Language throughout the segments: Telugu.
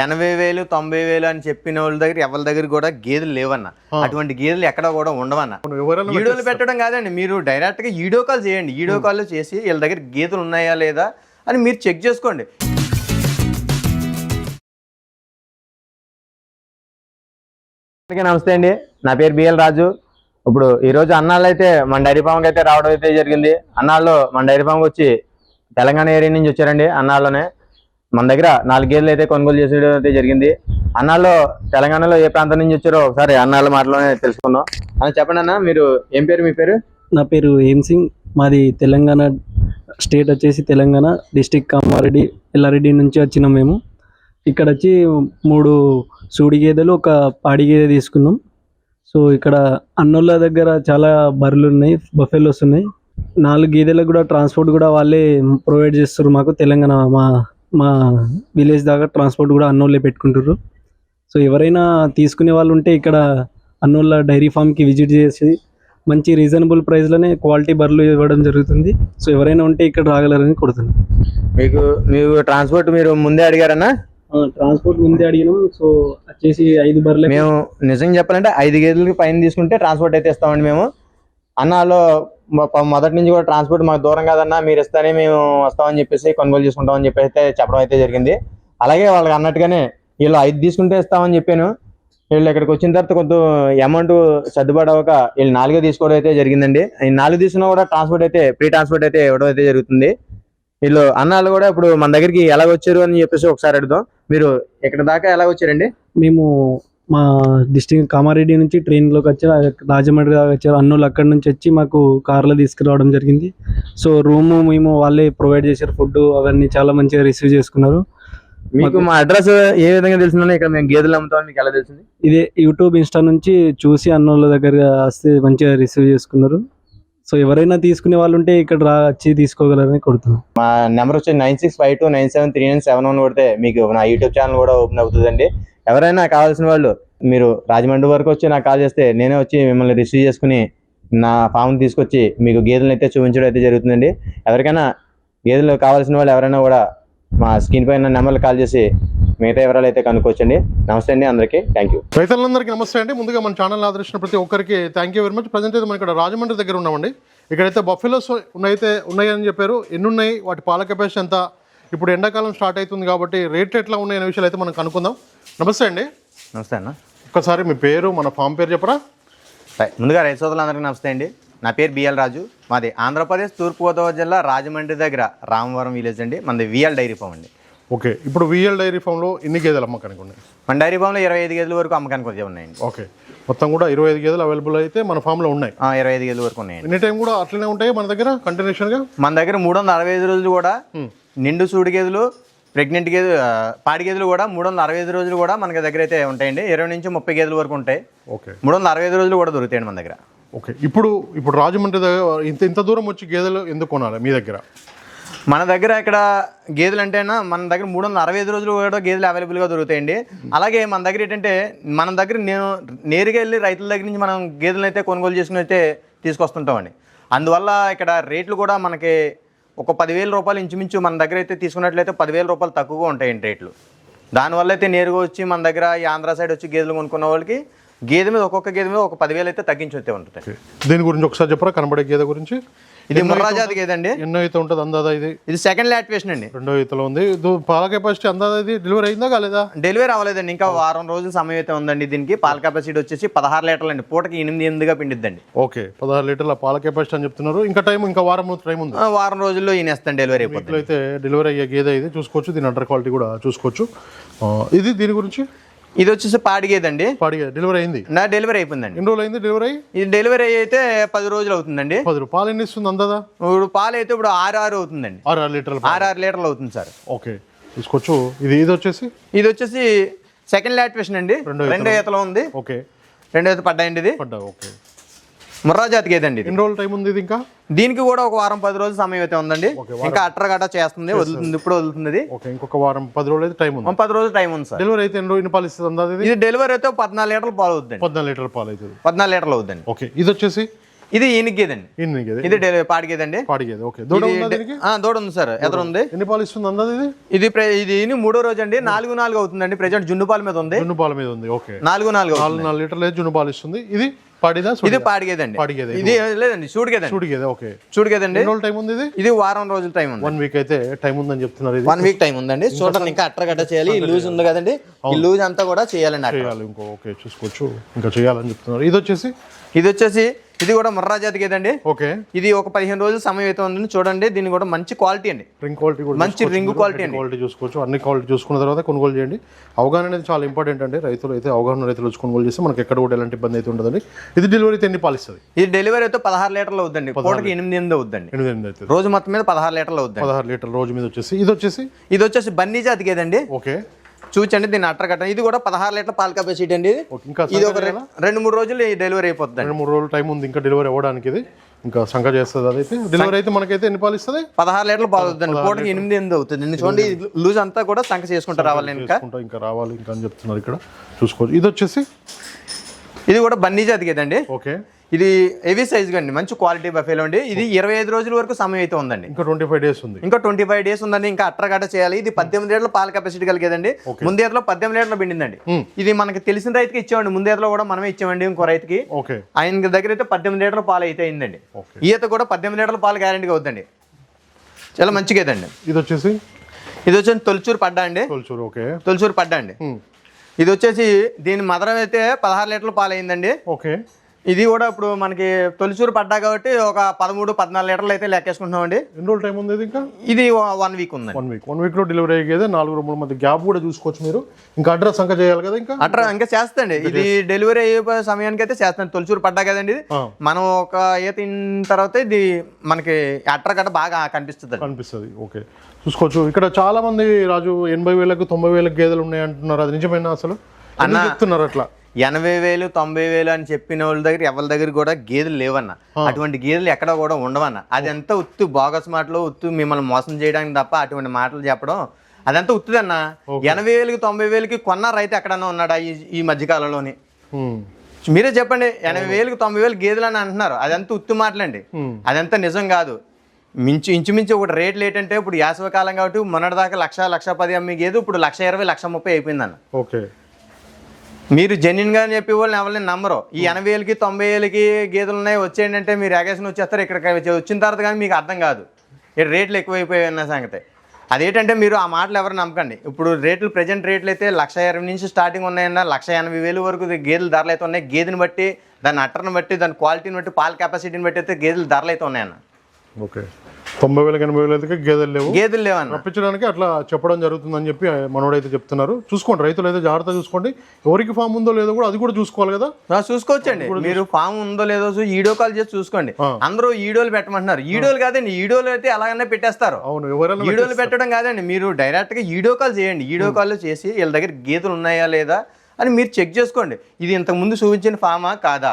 80,000 90,000 అని చెప్పిన వాళ్ళ దగ్గర ఎవరి దగ్గర కూడా గేదెలు లేవన్న. అటువంటి గేదెలు ఎక్కడ కూడా ఉండవన్న. వీడియోలు పెట్టడం కాదండి, మీరు డైరెక్ట్గా వీడియో కాల్ చేయండి. వీడియో కాల్ చేసి వీళ్ళ దగ్గర గేదెలు ఉన్నాయా లేదా అని మీరు చెక్ చేసుకోండి. నమస్తే అండి, నా పేరు బిఎల్ రాజు. ఇప్పుడు ఈరోజు అన్నాళ్ళు అయితే మన డైరీ ఫామ్కి అయితే రావడం అయితే జరిగింది. అన్నాళ్ళు మన డైరీ ఫామ్కి వచ్చి తెలంగాణ ఏరియా నుంచి వచ్చారండి. అన్నాళ్ళలోనే మన దగ్గర 4 గేదెలు అయితే కొనుగోలు చేసేయడం అయితే జరిగింది. అన్నాళ్ళు తెలంగాణలో ఏ ప్రాంతం నుంచి వచ్చారో ఒకసారి అన్నాళ్ళ మాటలోనే తెలుసుకుందాం. అని చెప్పండి అన్న, మీరు ఏం పేరు? మీ పేరు? నా పేరు ఏం సింగ్. మాది తెలంగాణ స్టేట్ వచ్చేసి తెలంగాణ డిస్టిక్ కామారెడ్డి ఎల్లారెడ్డి నుంచి వచ్చినాం. మేము ఇక్కడ వచ్చి 3 సూడి గేదెలు, ఒక పాడి గేదె తీసుకున్నాం. సో ఇక్కడ అన్నోళ్ళ దగ్గర చాలా బర్రెలు ఉన్నాయి, బఫెలోస్ ఉన్నాయి. 4 గేదెలకు కూడా ట్రాన్స్పోర్ట్ కూడా వాళ్ళే ప్రొవైడ్ చేస్తారు మాకు. తెలంగాణ మా విలేజ్ దాకా ట్రాన్స్పోర్ట్ కూడా అన్నోళ్ళే పెట్టుకుంటారు. సో ఎవరైనా తీసుకునే వాళ్ళు ఉంటే ఇక్కడ అన్నోళ్ళ డైరీ ఫామ్కి విజిట్ చేసి మంచి రీజనబుల్ ప్రైస్లోనే క్వాలిటీ బర్రెలు ఇవ్వడం జరుగుతుంది. సో ఎవరైనా ఉంటే ఇక్కడ రాగలరని కొడుతున్నాను. మీకు ట్రాన్స్పోర్ట్ మీరు ముందే అడిగారన్నా? ట్రాన్స్పోర్ట్ ముందే అడిగినాం. సో వచ్చేసి 5 బర్రెలు మేము నిజంగా చెప్పాలంటే 5 గేదెలకి పైన తీసుకుంటే ట్రాన్స్పోర్ట్ అయితే ఇస్తామండి. మేము అన్నాలో మొదటి నుంచి కూడా ట్రాన్స్పోర్ట్ మాకు దూరం కాదన్నా, మీరు ఇస్తానే మేము వస్తామని చెప్పేసి కొనుగోలు చేసుకుంటామని చెప్పి అయితే చెప్పడం అయితే జరిగింది. అలాగే వాళ్ళకి అన్నట్టుగానే వీళ్ళు 5 తీసుకుంటే ఇస్తామని చెప్పాను. వీళ్ళు ఇక్కడికి వచ్చిన తర్వాత కొంత అమౌంట్ సర్దుబాటు అవ్వక వీళ్ళు 4 తీసుకోవడం అయితే జరిగిందండి. ఈ 4 తీసుకున్నా కూడా ట్రాన్స్పోర్ట్ అయితే ఫ్రీ ట్రాన్స్పోర్ట్ అయితే ఇవ్వడం అయితే జరుగుతుంది. వీళ్ళు అన్నాళ్ళు కూడా ఇప్పుడు మన దగ్గరికి ఎలాగ వచ్చారు అని చెప్పేసి ఒకసారి అడుగుదాం. మీరు ఇక్కడ దాకా ఎలాగ వచ్చారండి? మేము మా డిస్ట్రిక్ట్ కామారెడ్డి నుంచి ట్రైన్లోకి వచ్చారు, రాజమండ్రి దాకా వచ్చారు. అన్నోళ్ళు అక్కడి నుంచి వచ్చి మాకు కార్లో తీసుకురావడం జరిగింది. సో రూము మేము వాళ్ళే ప్రొవైడ్ చేశారు, ఫుడ్ అవన్నీ చాలా మంచిగా రిసీవ్ చేసుకున్నారు. మీకు మా అడ్రస్ ఏ విధంగా తెలిసిందని, ఇక్కడ మేము గేదెలు అమ్ముతామని మీకు ఎలా తెలిసింది? ఇదే యూట్యూబ్, ఇన్స్టా నుంచి చూసి అన్నోళ్ళ దగ్గర వస్తే మంచిగా రిసీవ్ చేసుకున్నారు. సో ఎవరైనా తీసుకునే వాళ్ళు ఉంటే ఇక్కడ వచ్చి తీసుకోగలరని కొడుతున్నాం. మా నెంబర్ వచ్చి 9652973971 కొడితే మీకు నా యూట్యూబ్ ఛానల్ కూడా ఓపెన్ అవుతుందండి. ఎవరైనా కావాల్సిన వాళ్ళు మీరు రాజమండ్రి వరకు వచ్చి నాకు కాల్ చేస్తే నేనే వచ్చి మిమ్మల్ని రిసీవ్ చేసుకుని నా ఫామ్ తీసుకొచ్చి మీకు గేదెలను అయితే చూపించడం అయితే జరుగుతుందండి. ఎవరికైనా గేదెలు కావాల్సిన వాళ్ళు ఎవరైనా కూడా మా స్క్రీన్ పైన నెంబర్లు కాల్ చేసి మిగతా వివరాలు అయితే కనుక్కోవచ్చండి. నమస్తే అండి అందరికీ, థ్యాంక్ యూ. రైతులందరికీ నమస్తే అండి. ముందుగా మన ఛానల్ ఆదరించిన ప్రతి ఒక్కరికి thank you very much. Present అయితే మనం ఇక్కడ రాజమండ్రి దగ్గర ఉన్నామండి. ఇక్కడైతే బఫెలోస్ ఉన్నాయని చెప్పారు. ఎన్ని ఉన్నాయి, వాటి పాల కెపాసిటీ ఎంత, ఇప్పుడు ఎండాకాలం స్టార్ట్ అవుతుంది కాబట్టి రేట్లు ఎట్లా ఉన్నాయనే విషయాలు అయితే మనం కనుక్కుందాం. నమస్తే అండి. నమస్తే అన్న. ఒక్కసారి మీ పేరు, మన ఫామ్ పేరు చెప్పరా? ముందుగా రైతు సోదరులందరికీ నమస్తే అండి. నా పేరు బిఎల్ రాజు. మాది ఆంధ్రప్రదేశ్ తూర్పుగోదావరి జిల్లా రాజమండ్రి దగ్గర రామవరం విలేజ్ అండి. మనది విఎల్ డైరీ ఫామ్ అండి. ఓకే, ఇప్పుడు విఎల్ డైరీ ఫామ్లో ఎన్ని గేదెలు అమ్మకానికి ఉన్నాయి? మన డైరీ ఫామ్లో 25 గేదెల వరకు అమ్మకానికి వచ్చే ఉన్నాయండి. ఓకే, మొత్తం కూడా 25 గేదెలు అవైలబుల్ అయితే మన ఫామ్లో ఉన్నాయి. 25 గేదెల వరకు ఉన్నాయండి. ఎన్ని టైం కూడా అట్లనే ఉంటాయి మన దగ్గర కంటిన్యూషన్గా? మన దగ్గర 365 రోజులు కూడా నిండు సూడి గేదెలు, ప్రెగ్నెంట్ గేదెలు, పాడి గేదెలు కూడా 365 రోజులు కూడా మన దగ్గర అయితే ఉంటాయండి. 20 నుంచి 30 గేదెల వరకు ఉంటాయి. ఓకే, 365 రోజులు కూడా దొరుకుతాయండి మన దగ్గర. ఓకే, ఇప్పుడు రాజమండ్రి దగ్గర ఇంత దూరం వచ్చి గేదెలు ఎందుకు కొనాలి మీ దగ్గర? మన దగ్గర ఇక్కడ గేదెలు అంటేనా మన దగ్గర 365 రోజులు కూడా గేదెలు అవైలబుల్గా దొరుకుతాయండి. అలాగే మన దగ్గర ఏంటంటే నేను నేరుగా వెళ్ళి రైతుల దగ్గర నుంచి మనం గేదెలను అయితే కొనుగోలు చేసుకుని అయితే తీసుకొస్తుంటామండి. అందువల్ల ఇక్కడ రేట్లు కూడా మనకి ఒక 10,000 రూపాయలు ఇంచుమించు మన దగ్గర అయితే తీసుకున్నట్లయితే 10,000 రూపాయలు తక్కువగా ఉంటాయండి రేట్లు. దానివల్ల అయితే నేరుగా వచ్చి మన దగ్గర ఈ ఆంధ్ర సైడ్ వచ్చి గేదెలు కొనుక్కున్న వాళ్ళకి గేదె మీద ఒక్కొక్క గేదె మీద ఒక 10,000 అయితే తగ్గించి వస్తే ఉంటుంది. దీని గురించి ఒకసారి చెప్పరా, కనబడే గేదె గురించి? ఇది ముర్రా జాతి గేదె అండి. ఎన్నో అయితే ఉంటుంది అందాదా? ఇది సెకండ్ లాక్టేషన్ అండి. 2వ ఈతలో ఉంది. పాల కెపాసిటీ అందాదా ఇది డెలివరీ అయిందా కాలేదా? డెలివరీ అవ్వలేదండి, ఇంకా వారం రోజుల సమయం అయితే ఉందండి. దీనికి పాల కెపాసిటీ వచ్చేసి 16 లీటర్లు అండి. పూటకి 8 పిన్నిద్దండి. ఓకే, 16 లీటర్ల పాల కెపాసిటీ అని చెప్తున్నారు. ఇంకా వారం టైం ఉంది. వారం రోజుల్లో ఈయనేస్తాను డెలివరీ అయిపోతుంది. అయితే డెలివరీ అయ్యే గేదె ఇది చూసుకోవచ్చు. దీని అండర్ క్వాలిటీ కూడా చూసుకోవచ్చు. ఇది దీని గురించి? ఇది వచ్చేసి పాడి గేదె అండి. పాడి గేదె డెలివరీ అయింది? నా డెలివరీ అయిపోయిందండి. ఎన్ని రోజులు అయింది డెలివరీ? ఇది డెలివరీ అయితే 10 రోజులు అవుతుందండి. 10 పాలు ఎన్ని ఇస్తుంది అందాదా? ఇప్పుడు పాలు అయితే ఇప్పుడు 6 అవుతుందండి. 6 లీటర్లు. 6 లీటర్లు అవుతుంది సార్. ఓకే, తీసుకోవచ్చు. ఇది వచ్చేసి సెకండ్ లాక్టేషన్ అండి. 2వ ఈతలో ఉంది. ఓకే, 2వ ఈత పడ్డాయండి. ఇది ఓకే, ముర్రా జాతి గేదె అండి. ఎన్ని రోజులు టైం ఉంది ఇది? ఇంకా దీనికి కూడా ఒక వారం 10 రోజులు సమయం అయితే ఉందండి. ఇంకా అట్ర గట్ట చేస్తుంది, వదులుతుంది, ఇప్పుడు వదులుతుంది. ఓకే, ఇంకొక వారం 10 రోజులు అయితే టైం ఉంది. 10 రోజులు టైం ఉంది సార్. డెలివరీ అయితే ఎన్ని పాలు ఇస్తుంది అందాది? ఇది డెలివరీ అయితే 14 లీటర్లు పాలు అవుతుంది. 14 లీటర్ల పాలు అవుతుంది. 14 లీటర్లు అవుతుంది. ఓకే, ఇది ఇది ఈయనకి గేదండి, ఇన్ని గేదె ఇది పాడి గేదండి. పాడి గేదె. ఓకే. దూడ ఉందా దీనికి? దూడ ఉంది సార్, ఎదురు ఉంది. ఎన్ని పాలు ఇస్తుంది అందాది ఇది? ఇది మూడో రోజు అండి. 4 అవుతుందండి. ప్రెజెంట్ జున్ను పాల మీద ఉంది. జున్ను పాల మీద ఉంది. ఓకే. 4 లీటర్లు జున్ను పాలు ఇస్తుంది. ఇది పాడిదా? ఇది పాడిగేదండి. పాడిగేదే. ఇది లేదండి, సూడిగేదండి. సూడిగేదే. ఓకే. సూడిగేదండి. ఎన్ని రోజులు టైం ఉంది ఇది? ఇది వారం రోజుల టైం ఉంది. 1 వీక్ అయితే టైం ఉందని చెప్తున్నారు. ఇది 1 వీక్ టైం ఉందండి. చూడండి, ఇంకా అట్రగడ్డ చేయాలి. ఈ లూజ్ ఉంది కదండి, ఈ లూజ్ అంతా కూడా చేయాలండి. చేయాలి ఇంకో. ఓకే, చూసుకోవచ్చు. ఇంకా చేయాలని చెప్తున్నారు. ఇది వచ్చేసి ఇది కూడా ముర్రా జాతి గేదండి. ఓకే. ఇది ఒక 15 రోజులు సమయం అయితే ఉందండి. చూడండి, దీన్ని కూడా మంచి క్వాలిటీ అండి. రింగ్ క్వాలిటీ కూడా మంచి రింగ్ క్వాలిటీ అండి. క్వాలిటీ చూసుకోవచ్చు. అన్ని క్వాలిటీ చూసుకున్న తర్వాత కొనుగోలు చేయండి. అవగాహన అనేది చాలా ఇంపార్టెంట్ అండి. రైతులు వచ్చి కొనుగోలు చేస్తే మనకి ఎక్కడ కూడా ఎలాంటి ఇబ్బంది అయితే ఉండదండి. ఇది డెలివరీ ఎన్ని పాలు ఇస్తుంది? ఇది డెలివరీ అయితే 16 లీటర్లు అవుతుందండి. పూటకి 8 అవుతుందండి. 8 అవుతుంది. రోజు మొత్తం మీద 16 లీటర్లు అవుతుంది. 16 లీటర్ల రోజు మీద వచ్చేసి ఇది వచ్చేసి బన్నీ జాతి గేదండి. ఓకే. చూచండి, దీన్ని అట్రగట్ట. ఇది కూడా 16 లీటర్ల పాల కెపాసిటీ అండి. ఇది ఒక 2-3 రోజులు డెలివరీ అయిపోతుంది. 2-3 రోజులు టైం ఉంది ఇంకా డెలివరీ అవ్వడానికి. ఇది ఇంకా సంఖ చేస్తుంది. అదైతే డెలివరీ అయితే మనకైతే ఎన్ని పాలు ఇస్తుంది? 16 లీటర్లు పాలు అవుతుంది. పూటకి 8 అవుతుంది. చూడండి, లూజ్ అంతా కూడా సంఖ చేసుకుంటూ రావాలి. ఇంకా రావాలి ఇంకా అని చెప్తున్నారు ఇక్కడ. చూసుకోవచ్చు. ఇది కూడా బన్నీ జాతి గేదండి. ఓకే. ఇది హెవీ సైజ్ అండి, మంచి క్వాలిటీ బఫేలో అండి. ఇది 25 రోజుల వరకు సమయం అయితే ఉందండి. ఇంకా 25 డేస్ ఉంది. ఇంకా 25 డేస్ ఉందండి. ఇంకా అట్రగడ్డ చేయాలి. ఇది 18 లీటర్ల పాల కెపాసిటీ కలిగేదండి. ముందేతలో 18 లీటర్లు పిండిందండి. ఇది మనకి తెలిసిన రైతుకి ఇచ్చామండి. ముందేతలో కూడా మనమే ఇచ్చామండి ఇంకో రైతుకి. ఆయన దగ్గర అయితే 18 లీటర్ల పాలు అయితే అయిందండి. ఈత కూడా 18 లీటర్ల పాలు గ్యారెంటీగా అవుతుందండి. చాలా మంచి గేదండి. ఇది వచ్చేసి తొలిచూరు పడ్డా అండి. ఓకే. తొలిచూరు పడ్డా అండి. ఇది వచ్చేసి దీని మదరం అయితే 16 లీటర్ల పాలు అయిందండి. ఓకే. ఇది కూడా ఇప్పుడు మనకి తొలిచూరు పడ్డా కాబట్టి ఒక 13-14 లీటర్లు అయితే లెక్కేసుకుంటున్నాం అండి. ఎన్ని రోజులు టైం ఉంది? ఇంకా ఇది 1 వీక్ ఉంది. 1 వీక్ లో డెలివరీ అయ్యేది. 4 రోజుల మధ్య గ్యాప్ కూడా చూసుకోవచ్చు మీరు. ఇంకా అడ్రస్ సంఖ్య చేయాలి కదా. ఇంకా చేస్తండి. ఇది డెలివరీ అయ్యే సమయానికి అయితే చేస్తాను. తొలిచూరు పడ్డా కదండి. ఇది మనం ఒక తిన్న తర్వాత ఇది మనకి అట్రగడ్డ బాగా కనిపిస్తుంది. ఓకే, చూసుకోవచ్చు. ఇక్కడ చాలా మంది రాజు 80,000 90,000 గేదెలు ఉన్నాయి అంటున్నారు. అది నిజమేనా? అసలు అన్న చెప్తున్నారు అట్లా 80,000 90,000 అని చెప్పిన వాళ్ళ దగ్గర ఎవరి దగ్గర కూడా గేదెలు లేవన్న. అటువంటి గేదెలు ఎక్కడ కూడా ఉండవన్న. అదంతా ఉత్తు బోగస్ మాటలు, ఉత్తు మిమ్మల్ని మోసం చేయడానికి తప్ప అటువంటి మాటలు చెప్పడం అదంతా ఉత్తుదన్న. 80,000 90,000 కొన్న రైతు ఎక్కడన్నా ఉన్నాడా ఈ మధ్యకాలంలోని? మీరే చెప్పండి. 80,000 90,000 గేదెలు అని అంటున్నారు. అదంతా ఉత్తు మాటలండి. అదంతా నిజం కాదు. ఇంచుమించు ఒకటి రేట్లు ఏంటంటే ఇప్పుడు యాసవకాలం కాబట్టి మొన్నటిదాకా 1,10,000 అమ్మే గేదె ఇప్పుడు 1,20,000 1,30,000 అయిపోయిందన్న. ఓకే. మీరు జెన్యున్ గా చెప్పే వాళ్ళని ఎవరిని నమ్మరు. ఈ 80,000 90,000 గేదెలు ఉన్నాయి వచ్చేయండి అంటే మీరు అగేషన్ వచ్చేస్తారు. ఇక్కడికి వచ్చిన తర్వాత కానీ మీకు అర్థం కాదు ఇక్కడ రేట్లు ఎక్కువైపోయాయి అన్న సంగతి. అదేంటంటే మీరు ఆ మాటలు ఎవరు నమ్మకండి. ఇప్పుడు రేట్లు ప్రెజెంట్ రేట్లు అయితే 1,20,000 నుంచి స్టార్టింగ్ ఉన్నాయన్న. 1,80,000 వరకు గేదెల ధరలు అయితే ఉన్నాయి. గేదెని బట్టి, దాని అట్టర్ని బట్టి, దాని క్వాలిటీని బట్టి, పాల కెపాసిటీని బట్టి అయితే గేదెల ధరలు అయితే ఉన్నాయన్న. ఓకే. 90,000 80,000 గేదెలు లేవు. రప్పించడానికి అట్లా చెప్పడం జరుగుతుందని చెప్పి మనోడైతే చెప్తున్నారు. చూసుకోండి, రైతులు అయితే జాగ్రత్త చూసుకోండి. ఎవరికి ఫామ్ ఉందో లేదో కూడా అది కూడా చూసుకోవాలి కదా. చూసుకోవచ్చండి. మీరు ఫామ్ ఉందో లేదో వీడియో కాల్ చేసి చూసుకోండి. అందరూ ఈడోలు పెట్టమంటున్నారు. ఈడోలు కాదండి, ఈడోలు అయితే అలాగనే పెట్టేస్తారు. అవును, ఎవరైనా ఈడోలు పెట్టడం కాదండి. మీరు డైరెక్ట్ గా వీడియో కాల్ చేయండి. వీడియో కాల్ చేసి వీళ్ళ దగ్గర గేదెలు ఉన్నాయా లేదా అని మీరు చెక్ చేసుకోండి. ఇది ఇంతకు ముందు చూపించిన ఫామా కాదా?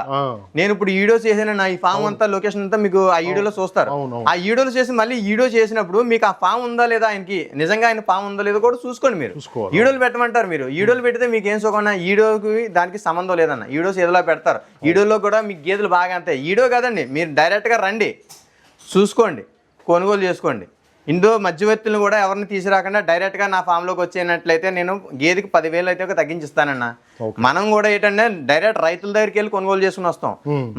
నేను ఇప్పుడు ఈడో చేసిన నా ఈ ఫామ్ అంతా లొకేషన్ అంతా మీకు ఆ ఈడోలో చూస్తారు. ఆ ఈడోలు చేసి మళ్ళీ ఈడో చేసినప్పుడు మీకు ఆ ఫామ్ ఉందా లేదా, ఆయనకి నిజంగా ఆయన ఫామ్ ఉందో లేదో కూడా చూసుకోండి. మీరు ఈడోలు పెట్టమంటారు. మీరు ఈడోలు పెడితే మీకు ఏం సుఖం? ఈడోకి దానికి సంబంధం లేదన్న. ఈడోస్ ఏదోలా పెడతారు. ఈడోలో కూడా మీకు గేదెలు బాగా అంతాయి. ఈడో కాదండి, మీరు డైరెక్ట్గా రండి, చూసుకోండి, కొనుగోలు చేసుకోండి. ఇందులో మధ్యవర్తులను కూడా ఎవరిని తీసుకురాకుండా డైరెక్ట్గా నా ఫామ్లోకి వచ్చేనట్లయితే నేను గేదెకి 10,000 అయితే తగ్గించిస్తానన్న. మనం కూడా ఏంటంటే డైరెక్ట్ రైతుల దగ్గరికి వెళ్ళి కొనుగోలు చేసుకుని వస్తాం.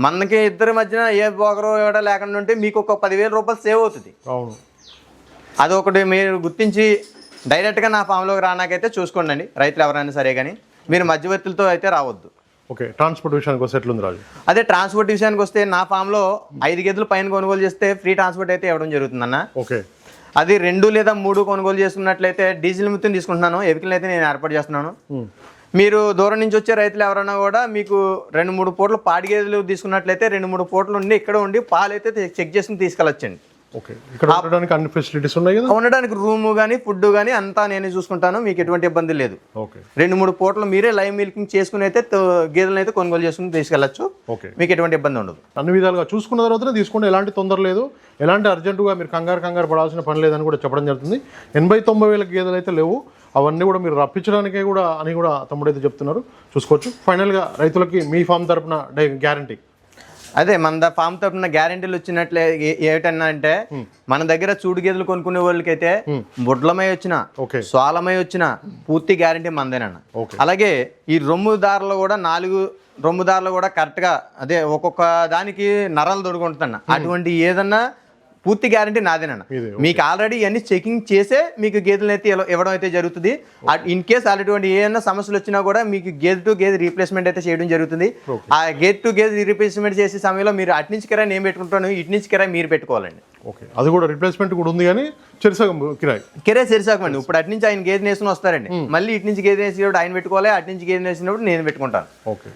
మనకి ఇద్దరి మధ్యన ఏ బోగరో లేకుండా ఉంటే మీకు ఒక 10,000 రూపాయలు సేవ్ అవుతుంది. అదొకటి మీరు గుర్తించి డైరెక్ట్గా నా ఫామ్లోకి రానాకైతే చూసుకోండి అండి. రైతులు ఎవరైనా సరే కానీ మీరు మధ్యవర్తులతో అయితే రావద్దు. ఓకే. ట్రాన్స్పోర్ట్ విషయానికి వస్తే ఎట్లుంది రాజు? అదే ట్రాన్స్పోర్ట్ విషయానికి వస్తే నా ఫామ్లో 5 గేదెలు పైన కొనుగోలు చేస్తే ఫ్రీ ట్రాన్స్పోర్ట్ అయితే ఇవ్వడం జరుగుతుందన్న. ఓకే. అది 2 లేదా 3 కొనుగోలు చేసుకున్నట్లయితే డీజిల్ మొత్తం తీసుకుంటున్నాను. ఎవికల్ అయితే నేను ఏర్పాటు చేస్తున్నాను. మీరు దూరం నుంచి వచ్చే రైతులు ఎవరైనా కూడా మీకు 2-3 పూటలు పాడి గేదెలు తీసుకున్నట్లయితే 2-3 పూటలు ఉండి ఇక్కడ ఉండి పాలు అయితే చెక్ చేసుకుని తీసుకెళ్ళొచ్చండి. ఓకే. ఇక్కడ ఉండడానికి అన్ని ఫెసిలిటీస్ ఉన్నాయి కదా. ఉండడానికి రూమ్ కానీ ఫుడ్ కానీ అంతా నేనే చూసుకుంటాను. మీకు ఎటువంటి ఇబ్బంది లేదు. ఓకే. 2-3 పూటలు మీరే లైవ్ మిల్కింగ్ చేసుకుని అయితే గేదెలను అయితే కొనుగోలు చేసుకుని తీసుకెళ్ళచ్చు. ఓకే. మీకు ఎటువంటి ఇబ్బంది ఉండదు. అన్ని విధాలుగా చూసుకున్న తర్వాతనే తీసుకోండి. ఎలాంటి తొందర లేదు, ఎలాంటి అర్జెంటుగా మీరు కంగారు పడాల్సిన పని లేదని కూడా చెప్పడం జరుగుతుంది. 80,000-90,000 గేదెలు అయితే లేవు. అవన్నీ కూడా మీరు రప్పించడానికే కూడా అని కూడా తమ్ముడైతే చెప్తున్నారు. చూసుకోవచ్చు. ఫైనల్గా రైతులకి మీ ఫామ్ తరపున గ్యారంటీ అదే మన ఫామ్ తరపున గ్యారెంటీలు వచ్చినట్లే ఏమిటన్నా అంటే మన దగ్గర చూడు గేదెలు కొనుక్కునే వాళ్ళకైతే బుడ్లమై వచ్చిన స్వాలమై వచ్చిన పూర్తి గ్యారెంటీ మనదేనన్న. అలాగే ఈ రొమ్ము దారులు కూడా 4 రొమ్ము దారులు కూడా కరెక్ట్ గా అదే ఒక్కొక్క దానికి నరాలు దొరుకుంటున్నా అటువంటి ఏదన్నా పూర్తి గ్యారంటీ నాదేనన్న. మీకు ఆల్రెడీ ఇవన్నీ చెకింగ్ చేసే మీకు గేదెలు అయితే ఇవ్వడం అయితే జరుగుతుంది. ఇన్ కేస్ అటువంటి ఏమైనా సమస్యలు వచ్చినా కూడా మీకు గేదె టు గేదె రీప్లేస్మెంట్ అయితే చేయడం జరుగుతుంది. ఆ గేదె టు గేదె రీప్లేస్మెంట్ చేసే సమయంలో మీరు అటు నుంచి కిరాయి నేను పెట్టుకుంటాను, ఇటు నుంచి కిరాయి మీరు పెట్టుకోవాలండి. ఓకే, అది కూడా రీప్లేస్మెంట్ కూడా ఉంది కానీ కిరాయి సరిసాగమండి. ఇప్పుడు అటు నుంచి ఆయన గేదె వేసుకుని వస్తారండి, మళ్ళీ ఇటు నుంచి గేదె వేసినప్పుడు ఆయన పెట్టుకోవాలి, అటు నుంచి గేదె వేసినప్పుడు నేను పెట్టుకుంటాను. ఓకే,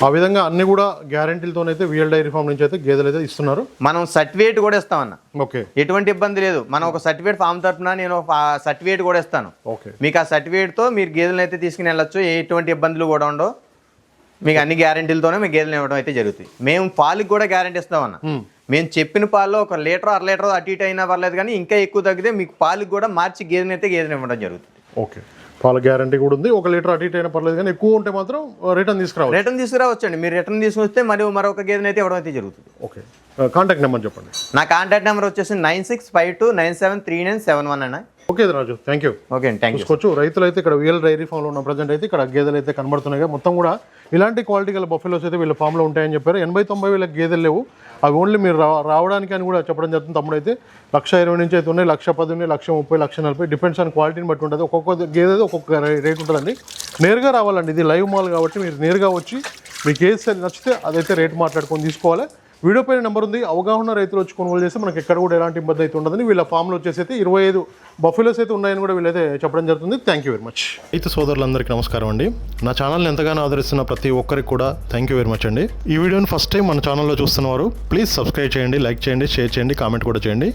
ఆ విధంగా అన్ని కూడా గ్యారెంటీలతోనైతే విఎల్ డైరీ ఫామ్ నుంచి అయితే గేదెలు అయితే ఇస్తున్నారు. మనం సర్టిఫికేట్ కూడా ఇస్తామన్న. ఓకే, ఎటువంటి ఇబ్బంది లేదు. మనం ఒక సర్టిఫికేట్ ఫామ్ తరపున నేను సర్టిఫికేట్ కూడా ఇస్తాను. ఓకే, మీకు ఆ సర్టిఫికేట్ తో మీరు గేదెలను అయితే తీసుకుని వెళ్ళొచ్చు. ఎటువంటి ఇబ్బందులు కూడా ఉండవు. మీకు అన్ని గ్యారెంటీలతోనే మీకు గేదెలు ఇవ్వడం అయితే జరుగుతుంది. మేము పాలకి కూడా గ్యారెంటీ ఇస్తామన్న. మేము చెప్పిన పాల్లో 1 లీటర్ 1/2 లీటర్ అటు ఇటు అయినా పర్లేదు, కానీ ఇంకా ఎక్కువ తగ్గితే మీకు పాలకి కూడా మార్చి గేదెని ఇవ్వడం జరుగుతుంది. ఓకే, పాల గ్యారంటీ కూడా ఉంది. 1 లీటర్ అటు ఇటు అయినా పర్లేదు, కానీ ఎక్కువ ఉంటే మాత్రం రిటర్న్ తీసుకురావచ్చు అండి. మీరు రిటర్న్ తీసుకొస్తే మరి మరొక గేదెని అయితే ఇవ్వడం అయితే జరుగుతుంది. ఓకే, కాంటాక్ట్ నెంబర్ చెప్పండి. నా కాంటాక్ట్ నెంబర్ వచ్చేసి 9652973971 అన్న. Okay Raju, thank you. Okay అండి, థ్యాంక్ యూ. చూసుకోవచ్చు రైతులు అయితే ఇక్కడ విఎల్ డైరీ ఫామ్లో ఉన్న ప్రజెంట్ అయితే ఇక్కడ గేదెలు అయితే కనబడుతున్నాయి. మొత్తం కూడా ఇలాంటి క్వాలిటీ గల బఫెలోస్ అయితే వీళ్ళ ఫామ్లో ఉంటాయని చెప్పారు. 80-90 వేల గేదెలు లేవు. అవి ఓన్లీ మీరు రావడానికి అని కూడా చెప్పడం జరుగుతుంది. తమ్ముడు అయితే 1,20,000 నుంచి అయితే ఉన్నాయి, 1,10,000 ఉన్నాయి, 1,30,000, 1,40,000 డిపెండ్స్ ఆన్ క్వాలిటీని బట్టి ఉంటుంది. ఒక్కొక్క గేదె ఒక్కొక్క రేట్ ఉంటుందండి. నేరుగా రావాలండి, ఇది లైవ్ మాల్ కాబట్టి మీరు నేరుగా వచ్చి మీకు ఏది నచ్చితే అదైతే రేట్ మాట్లాడుకొని తీసుకోవాలి. వీడియో పైన నెంబర్ ఉంది. అవగాహన రైతులు వచ్చి కొనుగోలు చేస్తే మనకి ఎక్కడ కూడా ఎలాంటి ఇబ్బంది అయితే ఉండదని వీళ్ళ ఫామ్లో వచ్చేసి అయితే 25 బఫెలోస్ అయితే ఉన్నాయని కూడా వీళ్ళైతే చెప్పడం జరుగుతుంది. Thank you very much. రైతు సోదరులందరికీ నమస్కారం అండి. నా ఛానల్ని ఎంతగానో ఆదరిస్తున్న ప్రతి ఒక్కరికి కూడా థ్యాంక్ యూ వెరీ మచ్ అండి. ఈ వీడియోని ఫస్ట్ టైం మన ఛానల్లో చూస్తున్నవారు ప్లీజ్ సబ్స్క్రైబ్ చేయండి, లైక్ చేయండి, షేర్ చేయండి, కామెంట్ కూడా చేయండి.